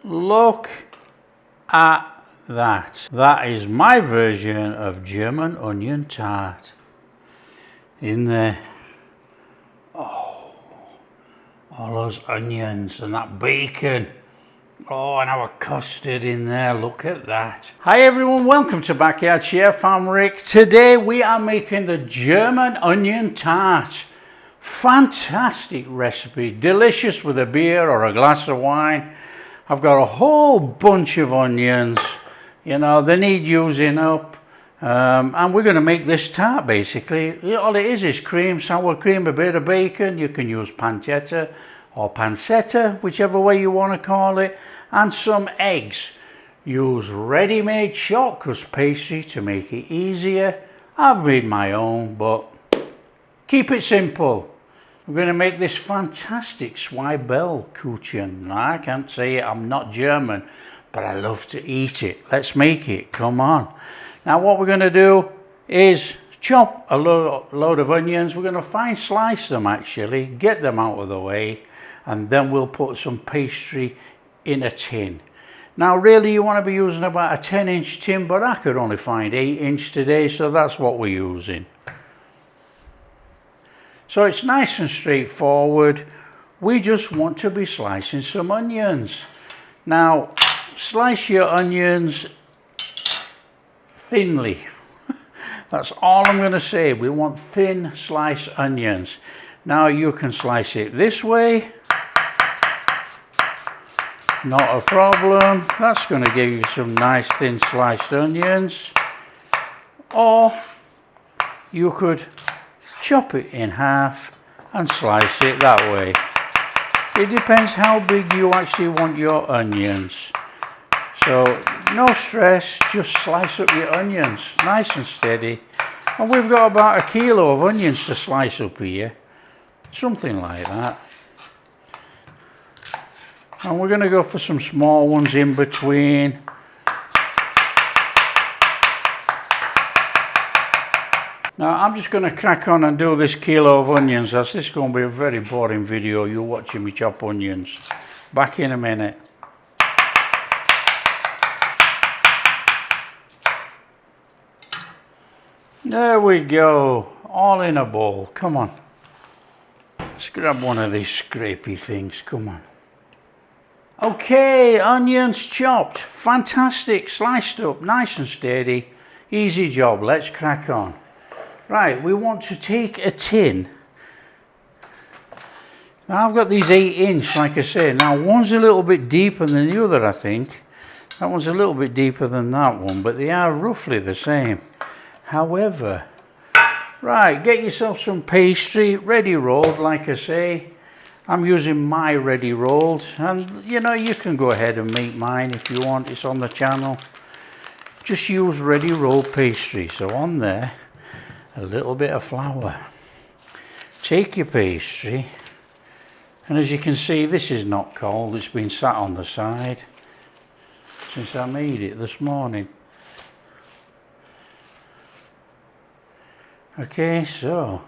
look at that. That is my version of German onion tart. In there. Oh, all those onions and that bacon. Oh, and our custard in there, look at that. Hi everyone, welcome to Backyard Chef. I'm Rick. Today we are making the German onion tart. Fantastic recipe, delicious with a beer or a glass of wine. I've got a whole bunch of onions, you know, they need using up. And we're going to make this tart basically. All it is cream, sour cream, a bit of bacon. You can use pancetta or pancetta, whichever way you want to call it, and some eggs. Use ready-made shortcrust pastry to make it easier. I've made my own, but keep it simple. We're going to make this fantastic Zwiebelkuchen. I can't say it, I'm not German, but I love to eat it. Let's make it, come on. Now what we're going to do is chop a load of onions. We're going to fine slice them actually, get them out of the way, and then we'll put some pastry in a tin. Now really you want to be using about a 10-inch tin, but I could only find 8-inch today, so that's what we're using. So it's nice and straightforward. We just want to be slicing some onions. Now slice your onions thinly. That's all I'm going to say. We want thin sliced onions. Now you can slice it this way. Not a problem. That's going to give you some nice thin sliced onions. Or you could chop it in half and slice it that way. It depends how big you actually want your onions. So no stress, just slice up your onions nice and steady. And we've got about a kilo of onions to slice up here, something like that. And we're going to go for some small ones in between. Now I'm just going to crack on and do this kilo of onions, as this is going to be a very boring video, you watching me chop onions. Back in a minute. There we go, all in a bowl, come on. Let's grab one of these scrapey things, come on. Okay, onions chopped, fantastic, sliced up, nice and steady. Easy job, let's crack on. Right, we want to take a tin. Now I've got these 8-inch, like I say. Now one's a little bit deeper than the other, I think. That one's a little bit deeper than that one, but they are roughly the same. However, right, get yourself some pastry, ready rolled, like I say. I'm using my ready rolled, and you know, you can go ahead and make mine if you want, it's on the channel. Just use ready rolled pastry. So on there, a little bit of flour. Take your pastry, and as you can see, this is not cold, it's been sat on the side since I made it this morning. Okay, so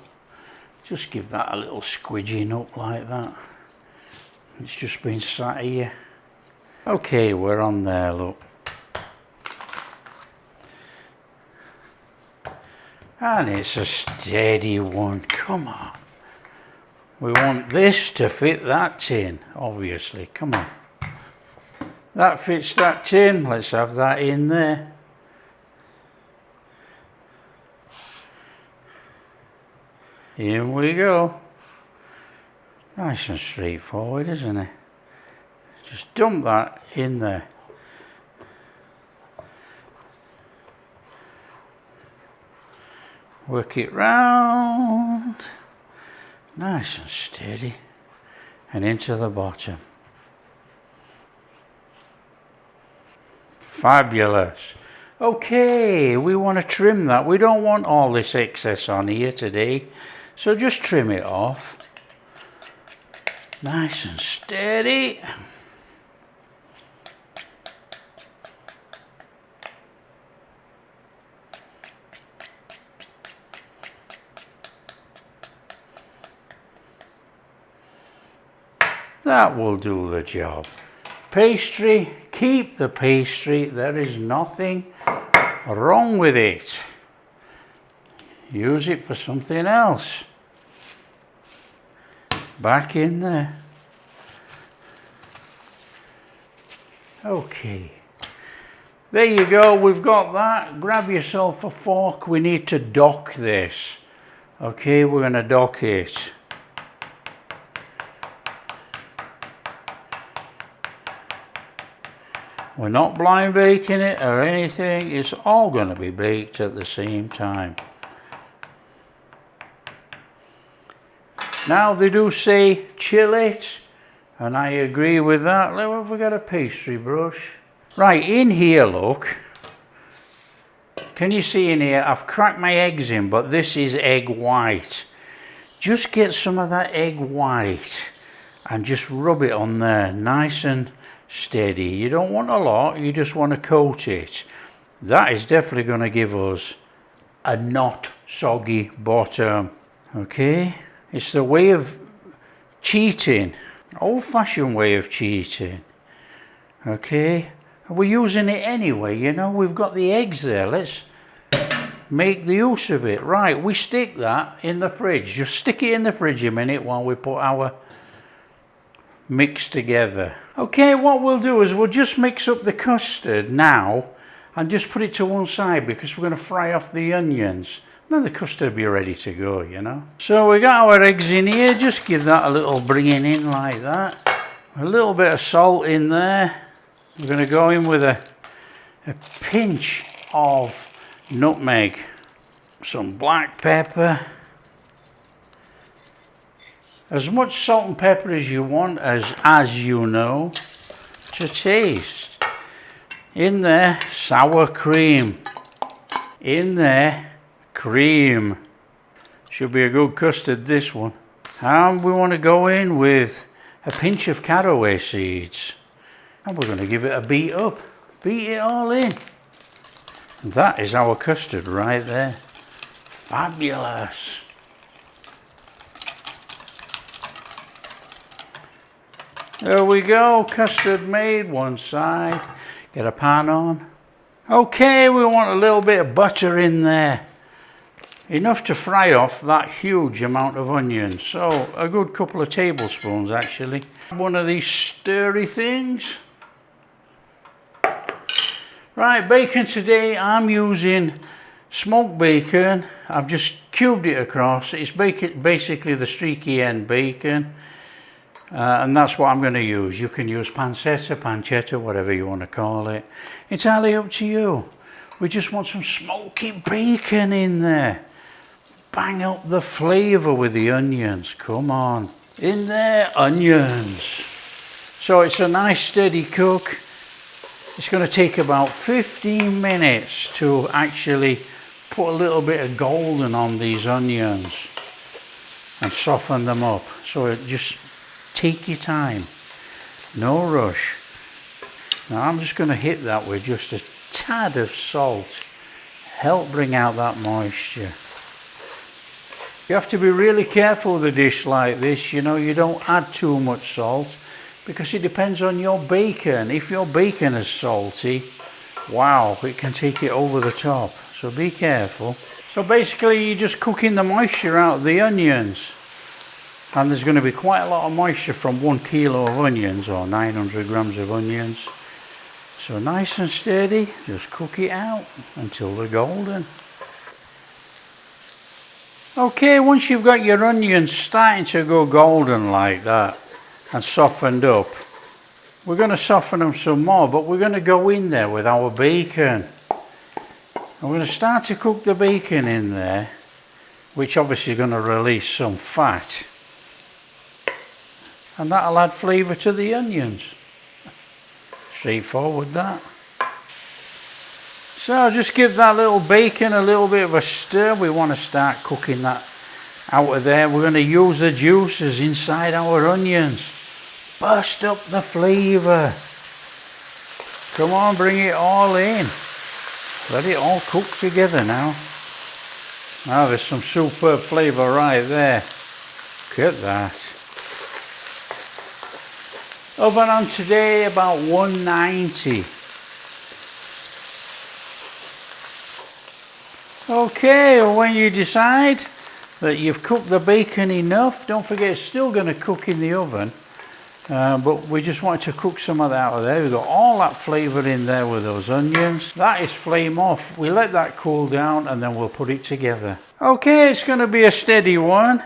just give that a little squidging up like that. It's just been sat here. Okay, we're on there, look. And it's a steady one, come on. We want this to fit that tin, obviously, come on. That fits that tin, let's have that in there. Here we go. Nice and straightforward, isn't it? Just dump that in there. Work it round. Nice and steady. And into the bottom. Fabulous. Okay, we want to trim that. We don't want all this excess on here today. So just trim it off. Nice and steady. That will do the job. Pastry, keep the pastry. There is nothing wrong with it. Use it for something else. Back in there. Okay. There you go, we've got that. Grab yourself a fork. We need to dock this. Okay, we're going to dock it. We're not blind baking it or anything. It's all going to be baked at the same time. Now they do say chill it, and I agree with that. Look, have we got a pastry brush? Right, in here, look. Can you see in here? I've cracked my eggs in, but this is egg white. Just get some of that egg white and just rub it on there, nice and steady. You don't want a lot, you just want to coat it. That is definitely going to give us a not soggy bottom. Okay, it's the way of cheating, old-fashioned way of cheating. Okay, we're using it anyway, you know, we've got the eggs there, let's make the use of it. Right, we stick that in the fridge. Just stick it in the fridge a minute while we put our mix together. Okay, what we'll do is we'll just mix up the custard now and just put it to one side because we're going to fry off the onions. Then the custard will be ready to go, you know. So we got our eggs in here, just give that a little bringing in like that. A little bit of salt in there. We're going to go in with a pinch of nutmeg, some black pepper, as much salt and pepper as you want, as you know, to taste. In there, sour cream. In there, cream. Should be a good custard, this one. And we want to go in with a pinch of caraway seeds. And we're going to give it a beat up. Beat it all in. And that is our custard right there. Fabulous. There we go, custard made, one side. Get a pan on. Okay, we want a little bit of butter in there. Enough to fry off that huge amount of onions. So, a good couple of tablespoons actually. One of these stirry things. Right, bacon today, I'm using smoked bacon. I've just cubed it across. It's basically the streaky end bacon. And that's what I'm going to use. You can use pancetta, pancetta, whatever you want to call it. Entirely up to you. We just want some smoky bacon in there. Bang up the flavour with the onions. Come on. In there, onions. So it's a nice steady cook. It's going to take about 15 minutes to actually put a little bit of golden on these onions and soften them up. So just take your time, no rush. Now I'm just going to hit that with just a tad of salt, help bring out that moisture. You have to be really careful with a dish like this, you know, you don't add too much salt because it depends on your bacon. If your bacon is salty, wow, it can take it over the top, so be careful. So basically you're just cooking the moisture out of the onions. And there's going to be quite a lot of moisture from 1 kilo of onions or 900 grams of onions. So nice and steady, just cook it out until they're golden. Okay, once you've got your onions starting to go golden like that and softened up, we're going to soften them some more, but we're going to go in there with our bacon. And we're going to start to cook the bacon in there, which obviously is going to release some fat. And that'll add flavour to the onions. Straightforward that. So just give that little bacon a little bit of a stir. We want to start cooking that out of there. We're going to use the juices inside our onions. Burst up the flavour. Come on, bring it all in. Let it all cook together now. Now there's some superb flavour right there. Look at that. Oven on today about 190. Okay, when you decide that you've cooked the bacon enough, don't forget it's still going to cook in the oven, but we just want to cook some of that out of there. We've got all that flavour in there with those onions. That is flame off. We let that cool down and then we'll put it together. Okay, it's going to be a steady one.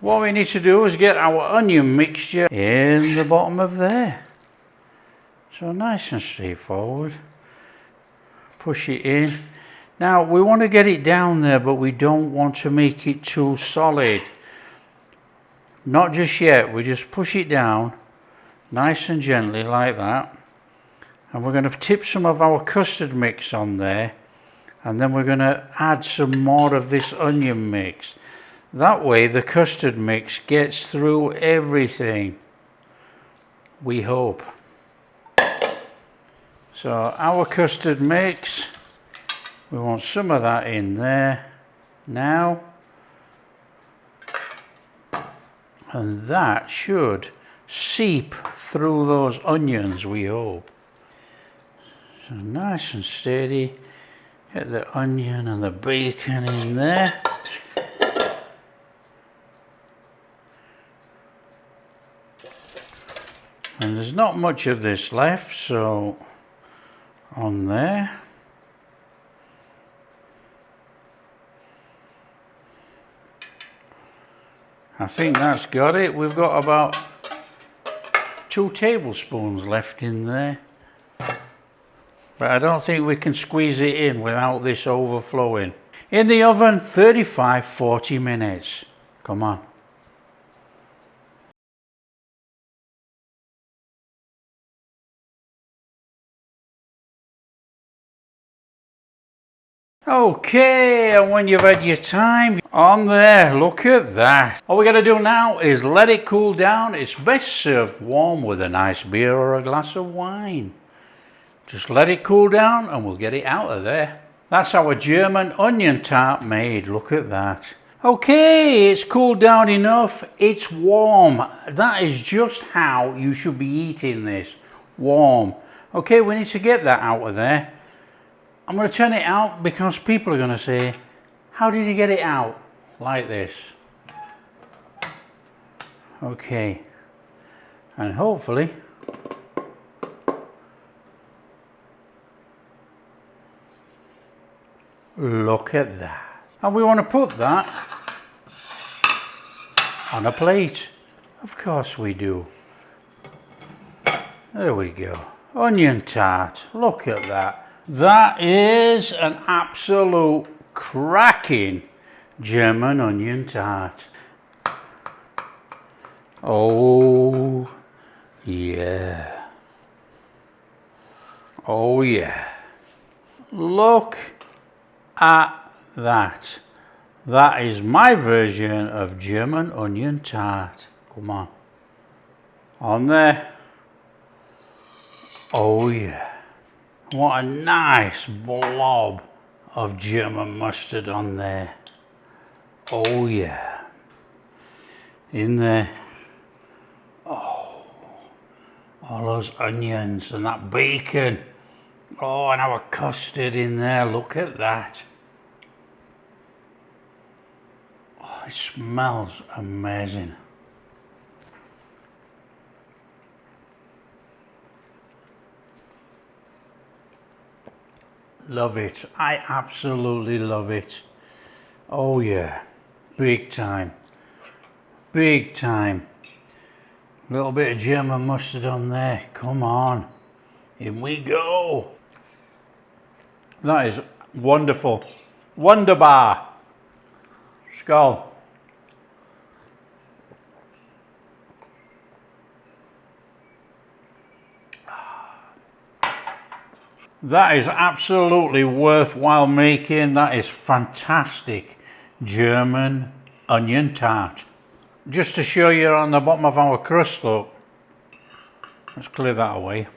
What we need to do is get our onion mixture in the bottom of there. So nice and straightforward. Push it in. Now we want to get it down there, but we don't want to make it too solid. Not just yet. We just push it down nice and gently like that. And we're going to tip some of our custard mix on there. And then we're going to add some more of this onion mix. That way the custard mix gets through everything. We hope. So our custard mix, we want some of that in there now, and that should seep through those onions, we hope. So nice and steady, get the onion and the bacon in there. And there's not much of this left, so on there. I think that's got it. We've got about 2 tablespoons left in there. But I don't think we can squeeze it in without this overflowing. In the oven, 35-40 minutes. Come on. Okay, and when you've had your time, on there, look at that. All we got to do now is let it cool down. It's best served warm with a nice beer or a glass of wine. Just let it cool down and we'll get it out of there. That's our German onion tart made. Look at that. Okay, it's cooled down enough. It's warm. That is just how you should be eating this. Warm. Okay, we need to get that out of there. I'm going to turn it out because people are going to say, how did you get it out? Like this. Okay. And hopefully, look at that. And we want to put that on a plate. Of course we do. There we go. Onion tart. Look at that. That is an absolute cracking German onion tart. Oh yeah. Oh yeah. Look at that. That is my version of German onion tart. Come on. On there. Oh yeah. What a nice blob of German mustard on there. Oh yeah. In there. Oh. All those onions and that bacon. Oh, and our custard in there. Look at that. Oh, it smells amazing. Love it. I absolutely love it. Oh yeah. Big time. Big time. A little bit of German mustard on there. Come on. In we go. That is wonderful. Wunderbar. Skål. That is absolutely worthwhile making. That is fantastic German onion tart. Just to show you on the bottom of our crust, look. Let's clear that away.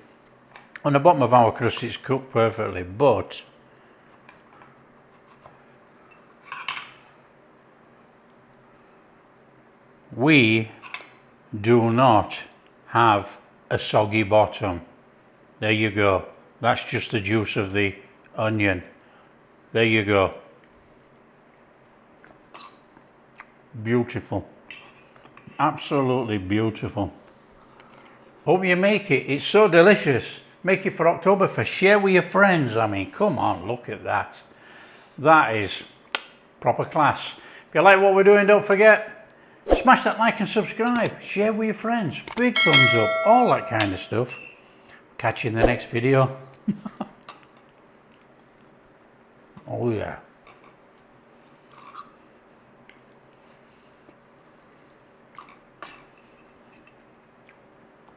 On the bottom of our crust it's cooked perfectly, but we do not have a soggy bottom. There you go. That's just the juice of the onion. There you go. Beautiful. Absolutely beautiful. Hope you make it. It's so delicious. Make it for Oktoberfest. Share with your friends. I mean, come on, look at that. That is proper class. If you like what we're doing, don't forget, smash that like and subscribe. Share with your friends. Big thumbs up. All that kind of stuff. Catch you in the next video. Oh yeah.